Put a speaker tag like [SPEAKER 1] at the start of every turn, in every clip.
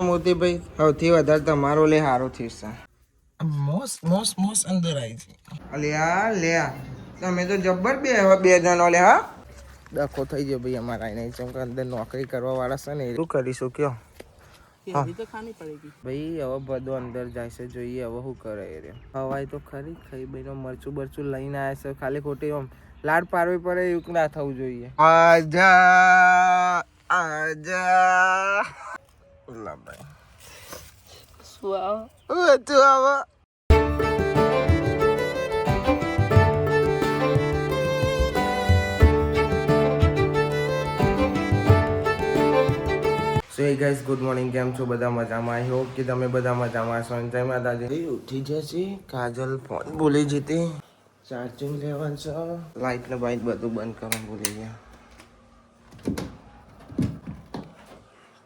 [SPEAKER 1] મોતીભાઈ સૌથી વધારે તમારો લે હારો થશે. મોસ અંદર આવી છે. અલ્યા લે તમે તો જબ્બર બે જણો લે. હા ડખો થઈ ગયો ભાઈ અમારા નહીં ચમ કે અંદર નોકરી કરવા વાળા છે ને શું કરીશું કયો. ભાઈ હવે બધો અંદર જાય છે જોઈએ હવે શું કરે એ હવાય તો ખરી ખાઈ ભાઈ મરચું બરચું લઈને આવ્યા છે ખાલી ખોટી આમ લાડ પાડવી પડે એવું ના થવું જોઈએ. આજા આજા લા ભાઈ શું આવો સો hey guys, ગુડ મોર્નિંગ. કેમ છો બધા મજામાં? આઈ હોપ કે તમે બધા મજામાં છો. જય માતાજી. ઉઠી જશે કાજલ ફોન ભૂલી જતી ચાર્જિંગ લેવાનું છે લાઈટ ને બાઈટ બધું બંધ કરવાનું ભૂલી ગયા.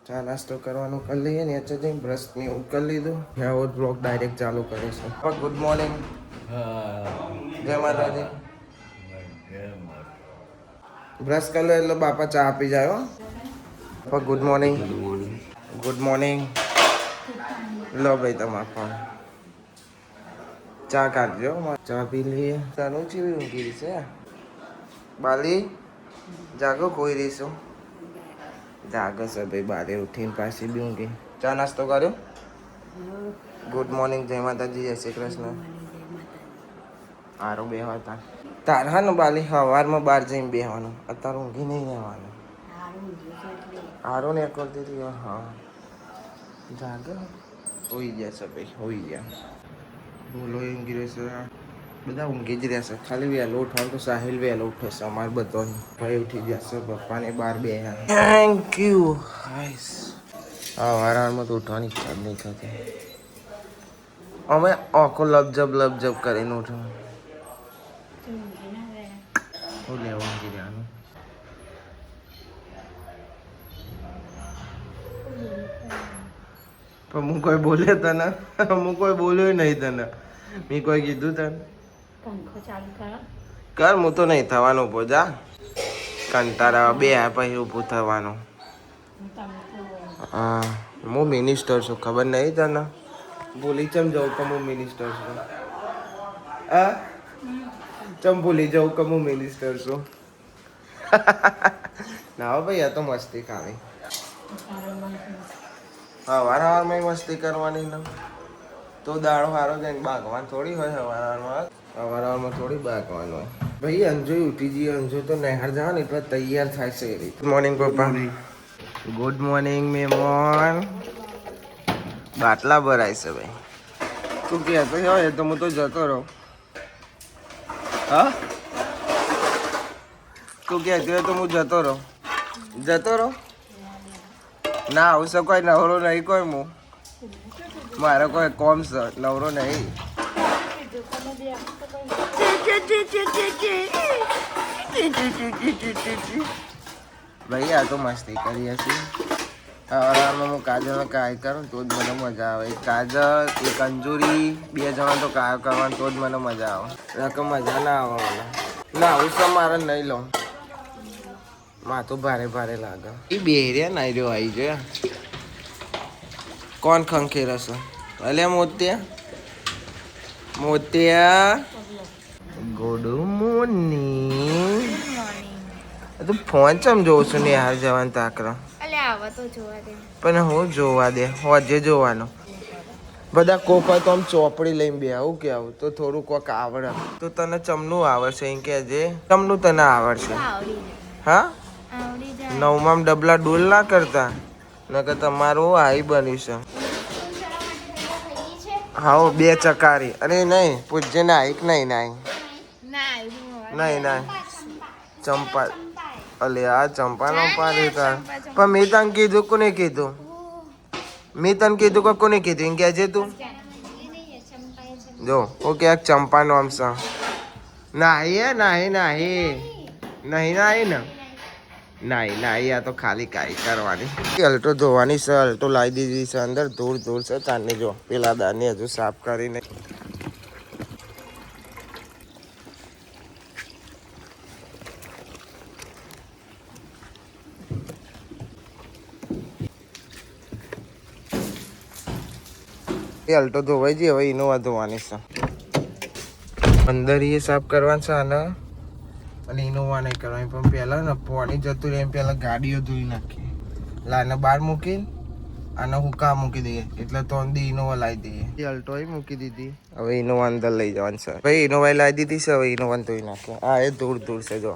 [SPEAKER 1] ચા નાસ્તો કરવાનું કરી લઈએ ને એટલે જઈને બ્રશ ને એવું કરી લીધું. આવો બ્લોગ ડાયરેક્ટ ચાલુ કરે છે. Good morning. જય માતાજી. બ્રશ કરી લો એટલે બાપા ચા આપી જાય. Good morning. Good morning. લો ભાઈ તમારા ફોન ચા કાઢજો. ચા પી લઈએ. ચાનું ચીવી ઊંઘી છે બાલી જાગો કોઈ રહીશું જાગો છે ભાઈ બારે ઉઠીને પાછી બી ઊંઘી. ચા નાસ્તો કર્યો? Good morning. જય માતાજી. જય શ્રી કૃષ્ણ. હારો બે હતા તાર હા ને બાલી સવારમાં બહાર જઈને બેસવાનું અત્યારે ઊંઘી નહીં રહેવાનું. હારો ને કરતી હતી. હા જાગે હોઈ ગયા છે ભાઈ હોઈ ગયા. બોલો ઊંઘી રહેશે બધા ઊંઘી જ રહેશે. ખાલી વહેલો ઉઠવાનું તો સાહિલ વહેલો ઉઠે છે અમારે બધો ભાઈ ઉઠી જશે પપ્પાને બહાર બે. Thank you. હા વારાવારમાં તો ઉઠવાની ઈચ્છા જ નહીં થતી. અમે આંખો લબજબ કરીને ઉઠવાનું. શું લેવા ઊંઘી રહેવાનું? પણ હું કોઈ બોલ્યો તને? હું કોઈ બોલ્યો નહીં તને. મેં કોઈ કીધું તને? પંખો ચાલુ કર. હું તો નહીં થવાનું ઉભો જા. કંટાળા બે પછી ઊભું થવાનું. હા હું મિનિસ્ટર છું ખબર નહીં તને? ભૂલી ચમ જાઉં કે હું મિનિસ્ટર છું? હા ચમ ભૂલી જાઉં કે હું મિનિસ્ટર છું? ના ભાઈ આ તો મસ્તી ખાવી. હા વારંવારમાં મસ્તી કરવાની ને તો દાડો સારો જાય. બાગવાન થોડી હોય વારંવારમાં થોડી બાગવાનું હોય. ભાઈ અંજુ ઉઠી જઈએ. અંજુ તો નહેર જવા ને એટલે તૈયાર થાય છે. ગુડ મોર્નિંગ પપ્પા. ગુડ મોર્નિંગ મહેમાન. બાટલા ભરાય છે ભાઈ. તું કહેતો હોય તો હું તો જતો રહું. હા તું કહેતી હોય તો હું જતો રહું. ના આવું છે કોઈ નવરો નહીં કોઈ હું મારે કોઈ કોમ છે નવરો નહીં. ભાઈ આ તો મસ્તી કરીએ છીએ. હવારમાં હું કાજલ કાય કરું તો જ મને મજા આવે. એક કાજલ એક અંજુરી બે જણા તો કાય કરવાનું તો જ મને મજા આવે. કે મજા ના આવે મને. ના આવું છે મારે નહીં લઉં. માથું ભારે લાગે. એ બે રહ્યા નાઈ રહ્યો આવી જોયા. કોણ ખંખેર હશે? અલે મોતિયા. Good morning. તું ફોન ચમ જોઉં છું ને યાર જવાન તાકરા? પણ હું જોવા દે હોજે જોવાનો. બધા કોક હોય તો આમ ચોપડી લઈને બે આવું કે આવું તો થોડું કોક આવડે. તો તને ચમનું આવડશે એમ કે જે ચમનું તને આવડશે? હા નવમાં ડબલા ડોલ ના કરતા નકર તમારું આઈ બન્યું છે. હા બે ચકારી. અરે નહીં પૂછજે ના એક નહીં ચંપા. અલે આ ચંપાનો પાડ્યું તાર. પણ મેં તને કીધું કોને કીધું? મેં તને કીધું કે કોને કીધું એમ કહેજે તું. જો ઓકે એક ચંપાનો આમ છે. નહીં ને આ તો ખાલી કાઈ કરવાની. અલ્ટો ધોવાની છે. અલ્ટો લાવી દીધી છે અંદર. ધૂળ છે તાને જો પેલા દાને હજુ સાફ કરીને. એ અલ્ટો ધોવાઈ જઈ, હવે ઇનોવા ધોવાની છે. અંદર એ સાફ કરવાનું છે અને ઇનોવા નહીં કરવાની. પણ પહેલાં ને પાણી જતું રહે એમ પહેલાં ગાડીઓ ધોઈ નાખીએ. લાને બહાર મૂકીને આને હુકા મૂકી દઈએ એટલે તો અંદર ઇનોવા લાવી દઈએ. એ અલ્ટો મૂકી દીધી, હવે ઇનોવા અંદર લઈ જવાનું છે. ભાઈ ઇનોવા લાવી દીધી છે, હવે ઇનોવાને ધોઈ નાખીએ. હા એ ધૂળ છે જો.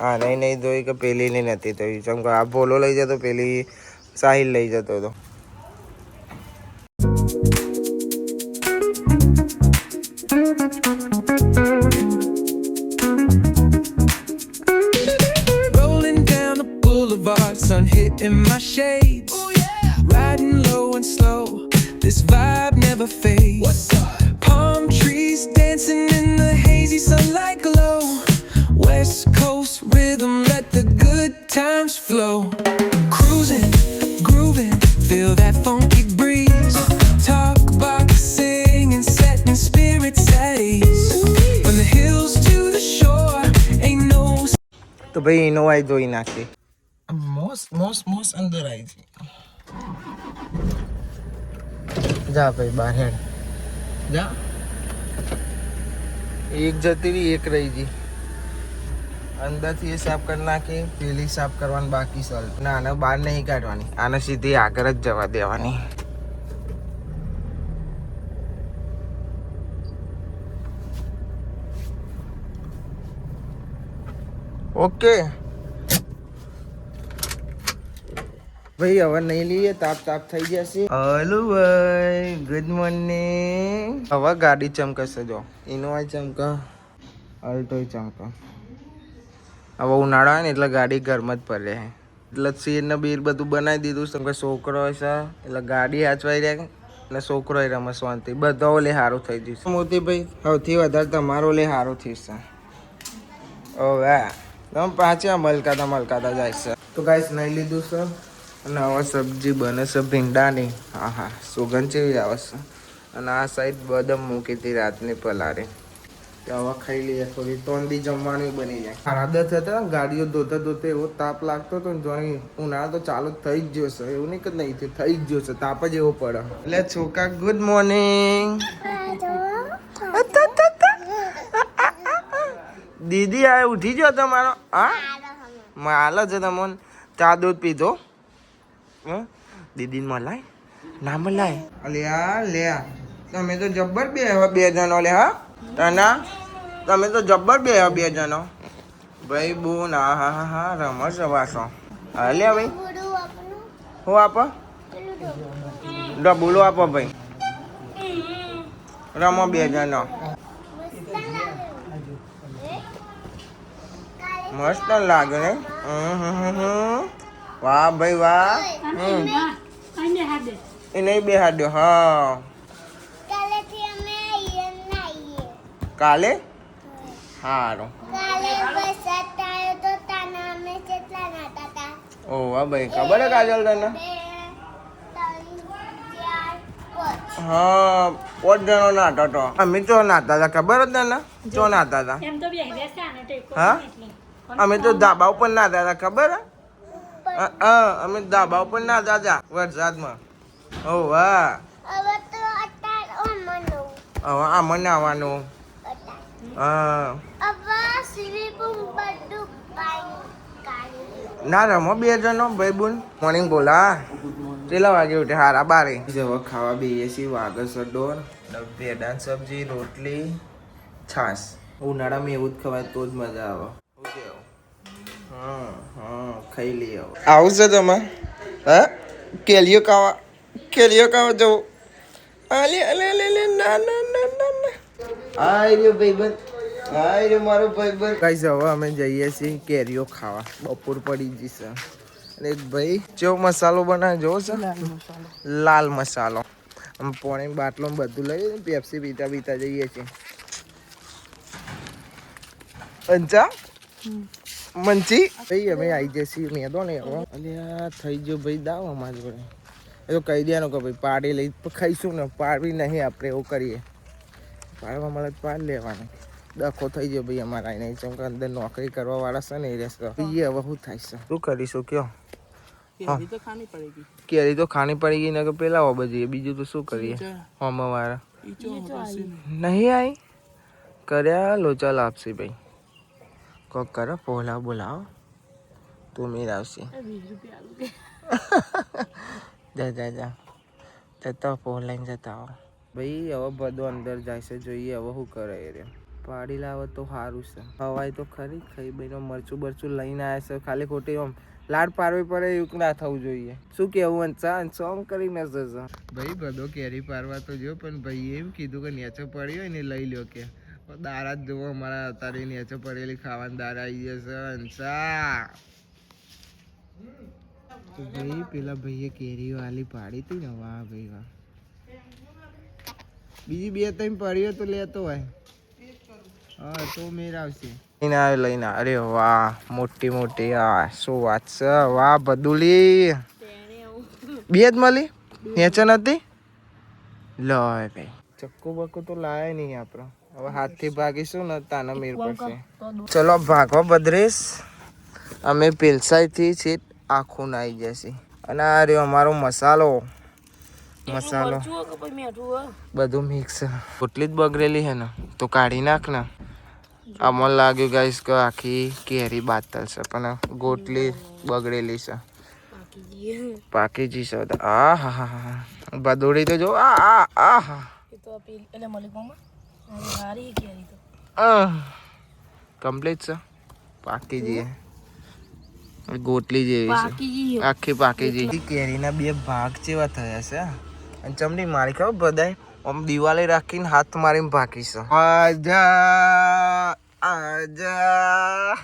[SPEAKER 1] હા નહીં ધોઈ કે પેલી ની નથી ધોઈ. જેમ કે આ ભોલો લઈ જતો, પેલી સાહિલ લઈ જતો હતો.
[SPEAKER 2] Sun hitting my shades. Oh, yeah. Riding low and slow. This vibe never fades. What's up? Palm trees dancing in the hazy sunlight glow. West Coast rhythm, let the good times flow. Cruising, grooving, feel that funky breeze. Talk boxing and setting spirits at ease. From the hills to the shore, ain't no.
[SPEAKER 1] તો ભાઈ Innova ધોઈ નાખી. MOS અંદર આવી છે. જા ભાઈ બહાર હેડ જા. એક જતી રહી, એક રહી ગઈ. અંદરથી એ સાફ કરી નાખી, પેલી સાફ કરવાની બાકી છે. ના આને બહાર નહીં કાઢવાની, આને સીધી આગળ જ જવા દેવાની. ઓકે ભાઈ હવે નહીં લઈએ, તાપ થઈ જશે. હલો ભાઈ, ગુડ મોર્નિંગ. હવે ગાડી ચમકશે જો. ઇનોવા ચમકા, અલ્ટો ચમકા. હવે ઉનાળો હોય ને એટલે ગાડી ઘરમાં જ પડે. એટલે શેર ને બીર બધું બનાવી દીધું છે. કે છોકરો છે એટલે ગાડી હાચવાઈ રહે અને છોકરો રમે શાંતિ. બધા ઓલે સારું થઈ જશે. મોતીભાઈ સૌથી વધારે તમારો ઓલે સારું થશે. ઓ વાહ, તમે પાછા મલકાતા જાય છે. તો ગાઈસ નહીં લીધું છે અને હવે સબ્જી બને છે ભીંડાની. હા સુગંધ જેવી આવે છે. અને આ સાઈડ બદામ મૂકી હતી રાતની પલાળી. હવે ખાઈ લઈએ થોડી, તોંદી જમવાનું બની જાય. સાડા 10 હતા, ગાડીઓ ધોતે એવો તાપ લાગતો હતો ને જોઈ. ઉનાળો તો ચાલુ થઈ જ ગયો છે, એવું નહીં કે નહીં થયું, થઈ જ ગયો છે. તાપ જ એવો પડે. એટલે છોકરા ગુડ મોર્નિંગ. દીદી આ ઉઠી ગયો તમારો? હા માલ છે તમને. ચા દૂધ પીધો? દીદી મલાય ના મલાય? અલ્યા લે, તમે તો જબ્બર બે જણો લે. હા તના તમે તો જબ્બર બે જણો. ભાઈ બોન હા રમસ વાસો. લે ભાઈ હું આપો ડબુલો આપો ભાઈ. રમો બે જણો. મસ્ત લાગે ને. વાહ ભાઈ વાહ. એ નહીં બેહાડ્યો. હા કાલે સારું. ઓ વાહ ભાઈ, ખબર હે કાજલ તને? હા 5 જણો નાતા તો. અમે ચો નાતા હતા ખબર જ તને? ચો નાતા હતા? હા અમે તો ધાબા ઉપર નાતા હતા ખબર હે? અમે ધાબા ઉપર નાતા હતા વરસાદમાં. ઓ વાહ. હવે આમાં નાવાનું. હા ના રમો બે જણો ભાઈ બોન. મોર્નિંગ બોલા કેટલા વાગે ઉઠે? 12:30. હવે ખાવા બેસીએ છીએ. વાગસ ડોર, ભેડાન સબ્જી, રોટલી, છાશ. ઉનાળામાં એવું જ ખવાય તો જ મજા આવે. હા ખાઈ લઈએ. આવું છે તમે? હા કેલિયો ખાવા જવું? અલે ના આય ભાઈબંધ. હાય મારો ભાઈબંધ. ગાઈસ હવે અમે જઈએ છીએ કેરીઓ ખાવા. બપોર પડી જશે. અને એક ભાઈ કેવો મસાલો બનાવે જોવો છે? લાલ મસાલો. આમ પાણી બાટલો બધું લઈ પેપ્સી પીતા જઈએ છીએ. પંચા મંચી ભાઈ અમે આવી જઈએ. મેં તો નહીં હવે અલ્યા થઈ ગયો ભાઈ દાવ અમારી જોડે. એ તો કહી દેવાનું કે ભાઈ પાડી લઈ ખાઈશું ને. પાડવી નહીં આપણે એવું કરીએ. પાડવા મળે પાડ લેવાનું. ડખો થઈ ગયો ભાઈ અમારા નહીં. ચમ કે અંદર નોકરી કરવા વાળા છે ને એ રહેશે. હવે શું થાય છે, શું કરીશું કયો? કેરી તો ખાણી પડી ગઈ ને કે પેલા હો બધી બીજું તો શું કરીએ હોમા વાળા નહીં આવી કર્યા લોચા લાપસી ભાઈ કોક કરો પોલા બોલાવો તું મીર આવશે જા જા જા જતા પોલ લઈને જતા આવો ભાઈ હવે બધું અંદર જાય છે જોઈએ હવે શું કરે એ રે પાડી લાવે તો સારું છે હવાય તો ખરી ખાઈ ભાઈનો મરચું બરચું લઈને આવ્યા છે ખાલી ખોટી આમ લાડ પારવી પડે એવું ના થવું જોઈએ શું કેવું અંચા સોંગ કરીને જશે ભાઈ બધો કેરી પારવા તો જો પણ ભાઈ એમ કીધું કે નેચો પડી હોય ને લઈ લ્યો કે દારા જ જુઓ અમારા અત્યારે નેચો પડેલી ખાવાની દારા આવી જશે અંચા ભાઈ પેલા ભાઈએ કેરીઓ આલી પાડી હતી ને વાહ ભાઈ વાહ બીજી બે ત્રણ પડીઓ તો લેતો હોય હા તો મેર આવશે લઈને અરે વાહ મોટી મોટી હા શું વાત છે વાહ બદુલી બે જ મળી નેચે નથી લો ભાઈ ચક્કુ બક્કુ તો લાયા નહીં આપણે હવે હાથથી ભાગીશું ને તાના મેર પડશે ચલો ભાગો બદ્રેશ અમે પેલસાઈથી સીટ આખું નાઈ જશે અને આ રહ્યો અમારો મસાલો બધું મિક્સ એટલી જ બગડેલી હે ને તો કાઢી નાખ ને અમને લાગ્યું ગાઈસ કે આખી કેરી બાતલ છે પણ ગોટલી બગડેલી છે પાકી જી છે આ હા હા હા બદોડી તો જો આ આ આ હા કમ્પ્લીટ છે પાકી જી ગોટલી જેવી છે આખી પાકી જી કેરીના બે ભાગ જેવા થયા છે અને ચમડી મારી ખબર બધાય આમ દિવાલે રાખીને હાથ મારીને ભાકી છે આજા આજા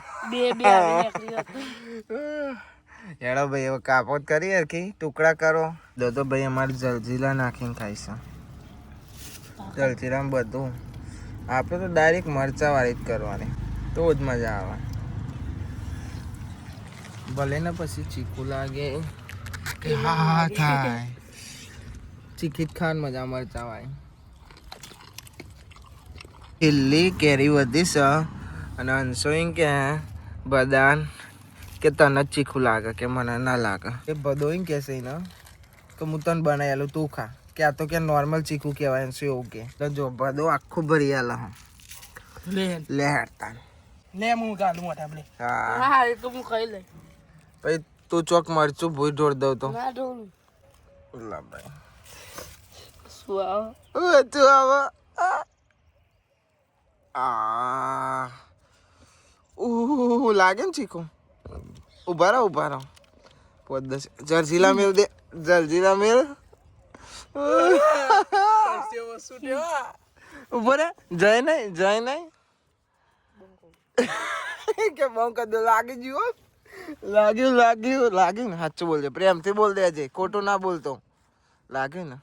[SPEAKER 1] હેડો ભાઈ હવે કાપોત કરી હરખી ટુકડા કરો તો ભાઈ અમારે જલજીરા નાખીને ખાય છે જલજીરામાં બધું આપણે તો ડાયરેક્ટ મરચાવાળી જ કરવાની તો જ મજા આવે ભલે ને પછી ચીકું લાગે કે હા થાય ચીખી ખાન મજા મરચાવાળી છેલ્લી કેરી વધી છે અને અંશો એમ કે બદાન કે તને જ ચીખું લાગે કે મને ના લાગે એ બધો એમ કહેશે ને કે હું તને બનાવેલું તું ખા કે આ તો કે નોર્મલ ચીખું કહેવાય શું એવું કે તો જો બધો આખું ભરી આલે હા લે હેડતા લે હું ગાલું મોટા લે હા એ તો હું ખાઈ લે ભાઈ તું ચોક મરચું ભૂઈ ઢોળ દઉં તો ના ઢોળ લા ભાઈ શું આવ તું આવ આ લાગે ને ચીખું ઉભા રહો પોદસ જરજીલા મેલ દે જરજીલા મેલ ઉભો રે જય નહીં કે બંક દો લાગી જીવો લાગ્યું ને સાચું બોલજે પ્રેમથી બોલ દેજે ખોટું ના બોલતો લાગ્યું ને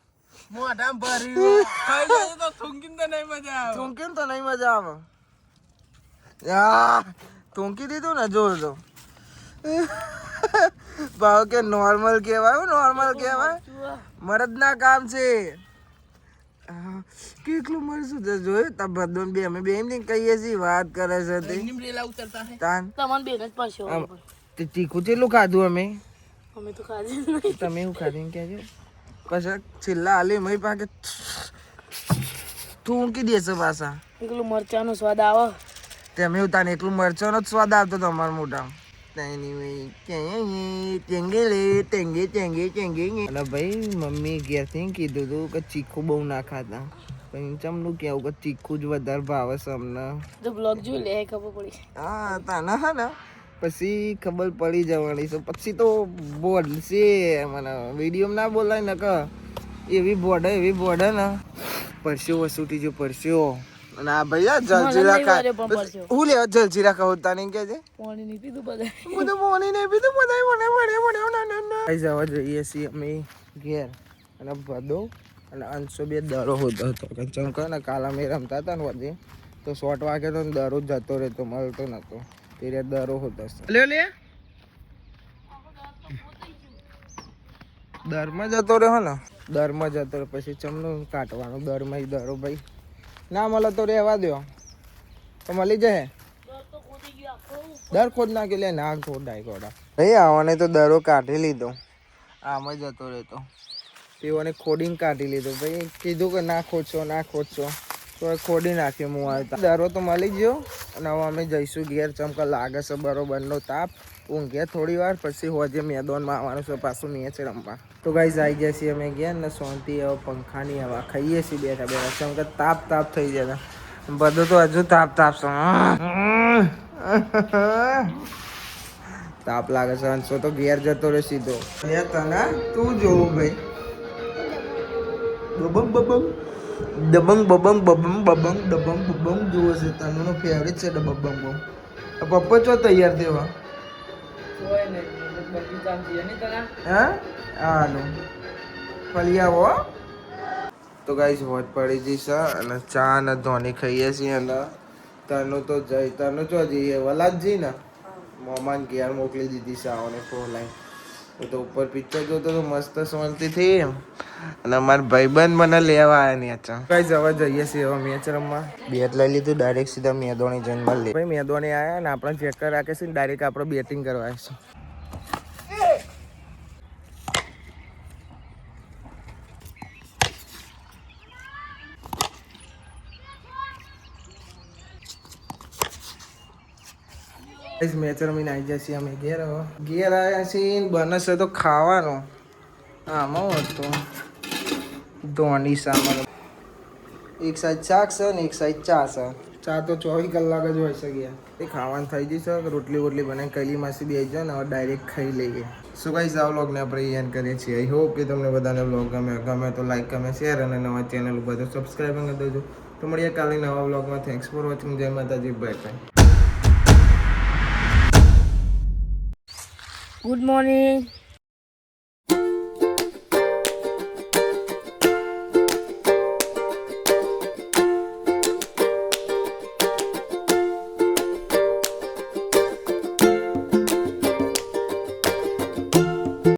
[SPEAKER 1] મોઢામાં ભર્યું ખાઈ જાય તો થૂંકીને તો નહીં મજા આવે યા થૂંકી દીધું ને જોર દો ભાવ કે નોર્મલ કહેવાય મરદ ના કામ છે કેટલું મળશું છે જોયું તા બધું બે અમે બે એમ કહીએ છીએ વાત કરે છે તે તીખું કેટલું ખાધું અમે તો ખાધું તમે એવું ખાધું કહેજો પછી છેલ્લા હાલી મય પાકે થૂંકી દેશે પાછા એકલું મરચાનો સ્વાદ આવે તમે એવું તાને એકલું મરચાનો જ સ્વાદ આવતો હતો અમારા મોઢામાં અને ભાઈ મમ્મી ઘેરથી કીધું હતું કે ચીખું બહુ ના ખાતા પણ ચમનું કેવું કે ચીખું જ વધારે ભાવે છે અમને બ્લોગ જોઈ લે ખબર પડી હા તાના હા ને પછી ખબર પડી જવાની છે પછી તો બોલશે મને વિડીયો ના બોલાય ને કે એવી બોર્ડર ને પરસ્યો વસૂટી જો પરસ્યો અને આ ભૈયા જલજીરા ખાય હું લેવા જલજીરા ખાવ તાને કે છે પાણી નહીં પીધું બધા જવા જઈએ છીએ અમે ઘેર અને બધો અને અંશો બે દરો હોતો હતો ચમકા ને કાલ અમે રમતા હતા ને વધે તો 100 વાગે તો દરો જતો રહેતો મળતો નતો ત્યારે દરો હોતો લે દરમાં જતો રહ્યો ને દરમાં જતો રહ્યો પછી ચમનું કાઢવાનું દરમાં દરો ભાઈ ના મળે તો રહેવા દો તો મળી જાય દર ખોદ નાખી લે ના ખોદાય ગોડા ભાઈ આવાને તો દરો કાઢી લીધો, આમ જ જતો રહેતો. તેઓને ખોડીને કાઢી લીધો. ભાઈ કીધું કે ના ખોદશો ના ખોદશો, તો ખોડી નાખ્યો. હું આવ્યો દરો તો મળી ગયો. અને હવે અમે જઈશું ઘેર. ચમકા લાગે છે બરોબરનો તાપ. ઊંઘ્યા થોડી વાર, પછી હોજે મેદાનમાં આવવાનું છે પાછું મેચ રમવા. તો ગાઈઝ આવી ગયા છીએ અમે ગયા ને શાંતિ. હવે પંખાની હવા ખાઈએ છીએ બેઠા બેઠા. ચમકા તાપ તાપ થઈ જાય. બધું તો હજુ તાપ તાપ છે. તાપ લાગે છે. હંસો તો ઘેર જતો રહે સીધો. તને તું જોવું ભાઈ. બબમ બબમ દબંગ બબંગ બબમ બબંગ ડબંગ બબંગ જોવે છે. તનનો ફેવરેટ છે ડબંગ બબંગ. પપ્પા ચો તૈયાર થયો? હા હાલો ફરી આવો. તો ગાઈસ હોટ પડી જઈશ અને ચા ને ધોની ખાઈએ છીએ. અને તનું તો જઈ તનું ચો જઈએ વલાદજી ને મોમાન ઘેર મોકલી દીધી સાવને ફોન તો ઉપર પિક્ચર જોતો તો મસ્ત શાંતિથી. અને અમારા ભાઈબંધ મને લેવા આવ્યા ને અચ્છા કઈ જવા જઈએ છીએ હવે મેચ રમવા. બેટ લઈ લીધું, ડાયરેક્ટ સીધા મેદોણી જઈને મળી લે. ભાઈ મેદોણી આવ્યા ને આપણે ચેક કરી રાખે છે ને ડાયરેક્ટ આપણે બેટિંગ કરવા આવીશું. મેચ રમીને આવી જાય છીએ અમે ઘેર. ઘેર આવ્યા છીએ બનશે તો ખાવાનું. આમાં હતું ધોની સામાન. એક સાઈડ શાક છે ને એક સાઈડ ચા છે. ચા તો 24 કલાક જ હોય છે ગયા. એ ખાવાનું થઈ જશે. રોટલી વોટલી બનાવી કલી માસી બે જાય ને હવે ડાયરેક્ટ ખાઈ લઈએ. શું કઈ આ વ્લોગને આપણે એન્ડ કરીએ છીએ. આઈ હોપ કે તમને બધાને વ્લોગ ગમે તો લાઈક ગમે શેર અને નવા ચેનલ બધું સબસ્ક્રાઈબ કરી દેજો. તો મળીએ કાલે નવા વ્લોગમાં. Thanks for watching. જય માતાજી. Bye bye.
[SPEAKER 3] Good morning.